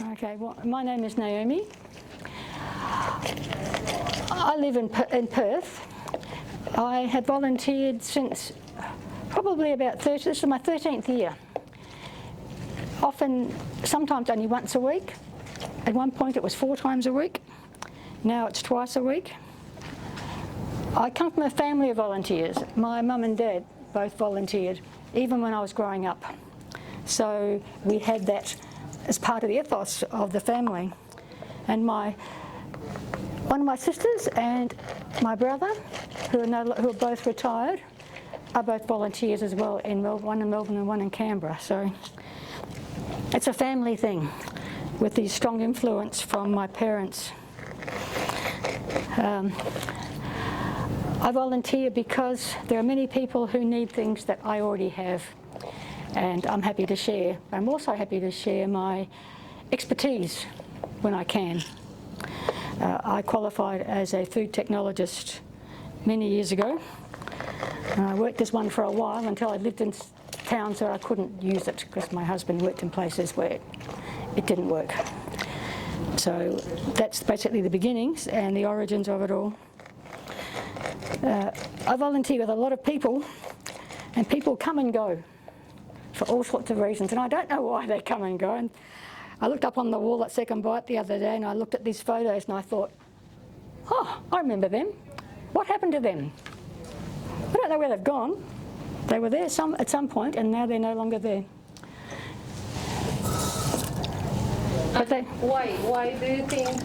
Okay, well, my name is Naomi. I live in Perth. I have volunteered since probably about this is my 13th year. Often, sometimes only once a week. At one point it was 4 times a week. Now it's twice a week. I come from a family of volunteers. My mum and dad both volunteered, even when I was growing up. So we had that as part of the ethos of the family. And one of my sisters and my brother, who are both retired, are both volunteers as well, one in Melbourne and one in Canberra. So it's a family thing with the strong influence from my parents. I volunteer because there are many people who need things that I already have, and I'm happy to share. I'm also happy to share my expertise when I can. I qualified as a food technologist many years ago. I worked as one for a while until I lived in towns where I couldn't use it because my husband worked in places where it didn't work. So that's basically the beginnings and the origins of it all. I volunteer with a lot of people, and people come and go for all sorts of reasons, and I don't know why they come and go. And I looked up on the wall at Second Bite the other day and I looked at these photos and I thought, oh, I remember them. What happened to them? I don't know where they've gone. They were there at some point and now they're no longer there. But Why do you think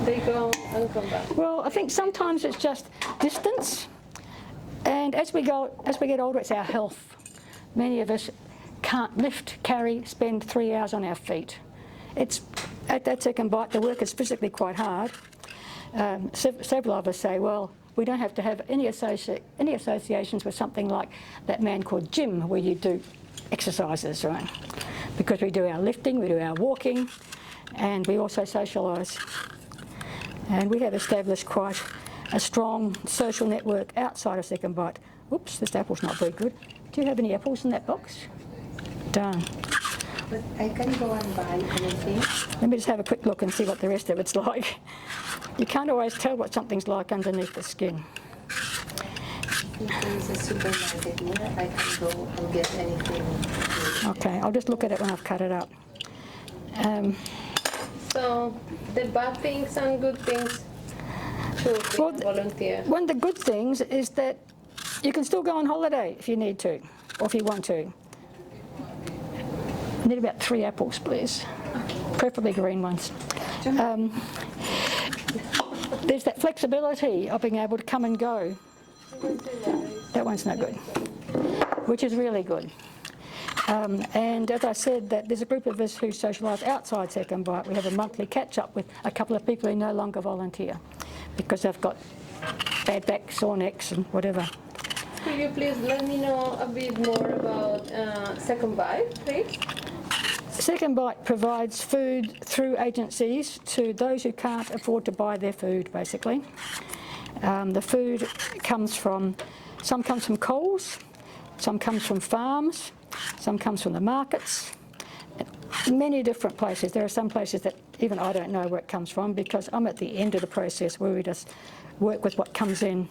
they go and come back? Well, I think sometimes it's just distance, and as we get older, it's our health. Many of us can't lift, carry, spend 3 hours on our feet. It's at that Second Bite, the work is physically quite hard. Several of us say, well, we don't have to have any associations with something like that man called Jim, where you do exercises, right? Because we do our lifting, we do our walking, and we also socialise. And we have established quite a strong social network outside of Second Bite. Oops, this apple's not very good. Do you have any apples in that box? Darn. But I can go and buy anything. Let me just have a quick look and see what the rest of it's like. You can't always tell what something's like underneath the skin. If there is a supermarket here, I can go and get anything. Okay, I'll just look at it when I've cut it up. So the bad things and good things to volunteer. One of the good things is that you can still go on holiday if you need to, or if you want to. I need about 3 apples, please, preferably green ones. There's that flexibility of being able to come and go. That one's no good, which is really good. And as I said, that there's a group of us who socialise outside Second Bite. We have a monthly catch-up with a couple of people who no longer volunteer because they've got bad back, sore necks and whatever. Could you please let me know a bit more about Second Bite, please? Second Bite provides food through agencies to those who can't afford to buy their food, basically. The food some comes from Coles, some comes from farms, some comes from the markets, many different places. There are some places that even I don't know where it comes from because I'm at the end of the process where we just work with what comes in.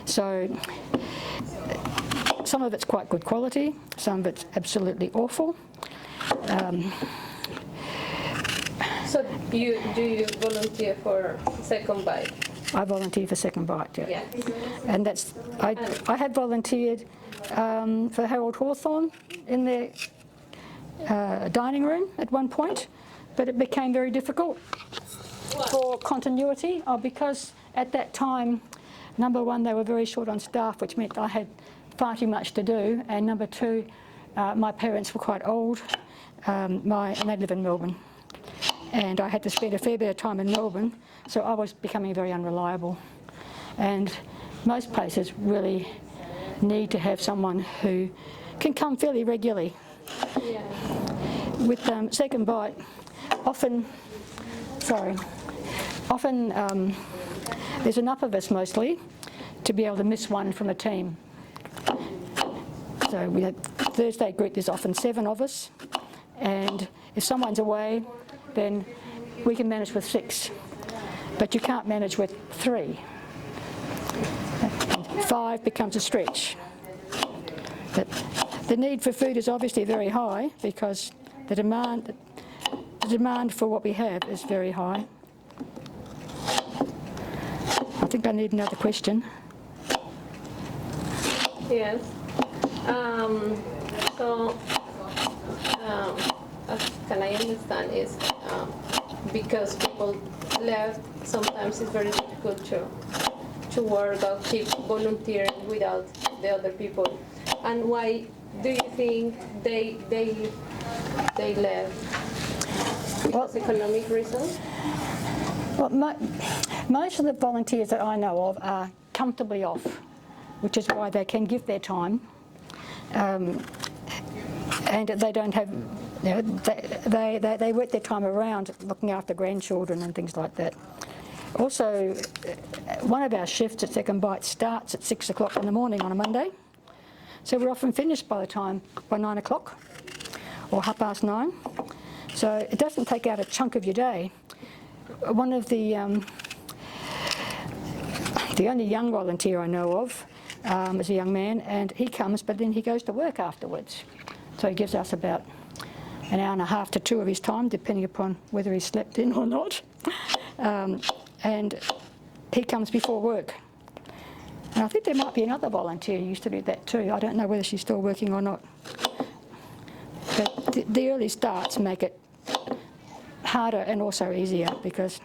So some of it's quite good quality, some of it's absolutely awful. So do you volunteer for Second Bite? I volunteer for Second Bite, yeah. And that's I had volunteered for Harold Hawthorne in their dining room at one point, but it became very difficult for continuity because at that time, number one, they were very short on staff, which meant I had far too much to do, and number two, my parents were quite old, and they live in Melbourne, and I had to spend a fair bit of time in Melbourne, so I was becoming very unreliable. And most places really need to have someone who can come fairly regularly. Yeah. With Second Bite, often there's enough of us mostly to be able to miss one from a team. So we have Thursday group, there's often 7 of us, and if someone's away, then we can manage with 6, but you can't manage with 3. 5 becomes a stretch. But the need for food is obviously very high because the demand for what we have is very high. I think I need another question. Yes. As can I understand is because people left, sometimes it's very difficult to work or keep volunteering without the other people. And why do you think they left? Because economic reasons? Well, most of the volunteers that I know of are comfortably off, which is why they can give their time, and they don't have, you know, they work their time around looking after grandchildren and things like that. Also, one of our shifts at Second Bite starts at 6 o'clock in the morning on a Monday, so we're often finished by 9 o'clock or 9:30. So it doesn't take out a chunk of your day. One of the only young volunteer I know of is a young man, and he comes, but then he goes to work afterwards. So he gives us about an hour and a half to 2 of his time, depending upon whether he slept in or not. And he comes before work. And I think there might be another volunteer who used to do that too. I don't know whether she's still working or not. But the early starts make it harder and also easier because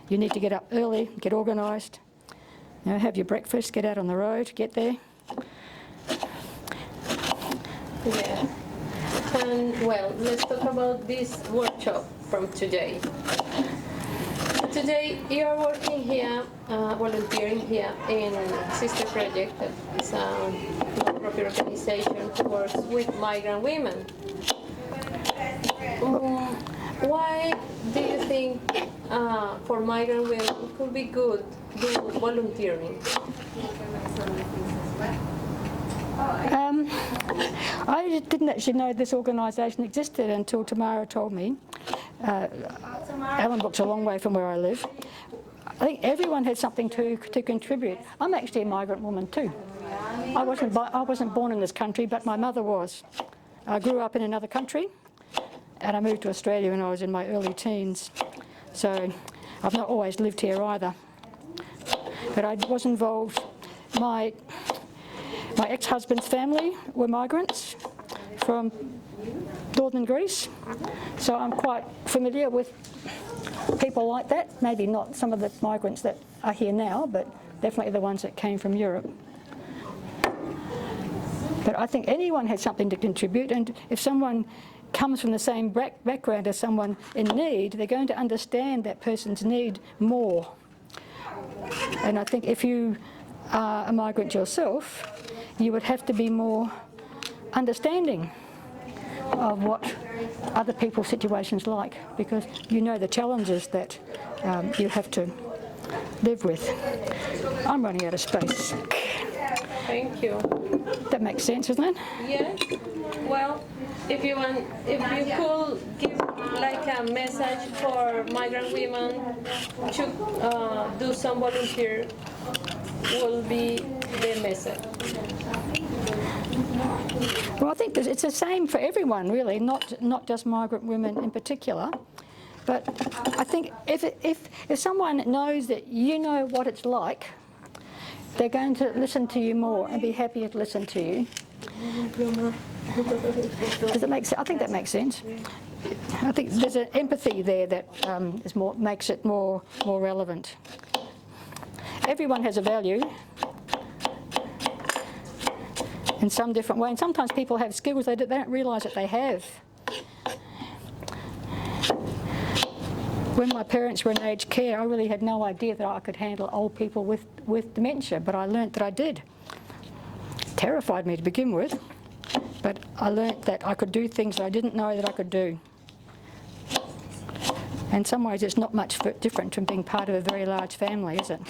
you need to get up early, get organised, you know, have your breakfast, get out on the road, get there. Yeah. And well, let's talk about this workshop from today. Today you are working here, volunteering here in Sister Project, that is a non-profit organization who works with migrant women. Why do you think for migrant women it could be good do volunteering? I didn't actually know this organisation existed until Tamara told me. Ellenbrook's a long way from where I live. I think everyone had something to contribute. I'm actually a migrant woman too. I wasn't born in this country, but my mother was. I grew up in another country, and I moved to Australia when I was in my early teens. So I've not always lived here either. But I was involved. My ex-husband's family were migrants from northern Greece, so I'm quite familiar with people like that. Maybe not some of the migrants that are here now, but definitely the ones that came from Europe. But I think anyone has something to contribute, and if someone comes from the same background as someone in need, they're going to understand that person's need more. And I think if you are a migrant yourself, you would have to be more understanding of what other people's situations like, because you know the challenges that you have to live with. I'm running out of space. Thank you. That makes sense, doesn't it? Yes. Well, if you could give like a message for migrant women to do some volunteer, will be the message? Well, I think it's the same for everyone, really, not just migrant women in particular. But I think if someone knows that you know what it's like, they're going to listen to you more and be happier to listen to you. Does it make sense? I think that makes sense. I think there's an empathy there that makes it more relevant. Everyone has a value in some different way, and sometimes people have skills they don't realise that they have. When my parents were in aged care, I really had no idea that I could handle old people with dementia, but I learnt that I did. It terrified me to begin with, but I learnt that I could do things that I didn't know that I could do. In some ways it's not much different from being part of a very large family, is it?